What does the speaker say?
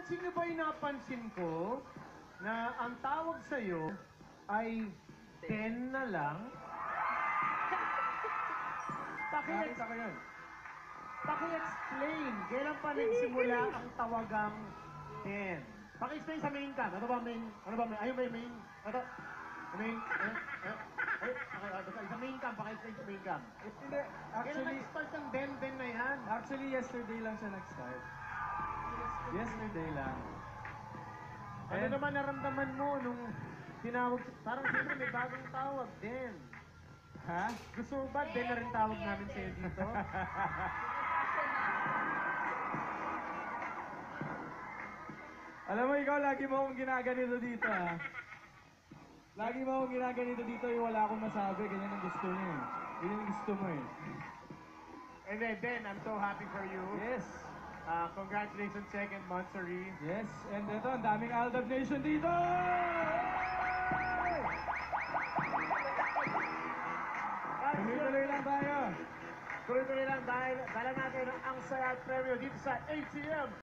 napansin niyo ba yung napansin ko na ang tawag sa'yo ay Den na lang? Nakita ko yun. Paki-explain, kailan pa nagsimula ang tawagang Den? Paki-explain sa main cam. Ano ba main? Ayun ba yung main? Ito? Main? Sa main cam, paki-explain sa main cam. Hindi, Kailan actually, nag-start ang Den na yan? actually yesterday lang siya nag-start. Yesterday lang. Ano naman naramdaman mo nung tinawag? Parang siyempre may bagong tawag, Den. Ha? Gusto mo ba Den na rin tawag namin sa'yo dito? Alam mo, ikaw, lagi mo akong ginaganito dito, ha? Lagi mo akong ginaganito dito, yung wala akong masabi. Ganyan ang gusto niyo, eh. Ganyan ang gusto mo, eh. And then, Den, I'm so happy for you. Yes. Congratulations, second monthsary. Yes. And ito, ang daming Aldab Nation dito! Tuloy-tuloy lang tayo. Tuloy-tuloy lang dahil dala natin ang saya at premyo dito sa ATM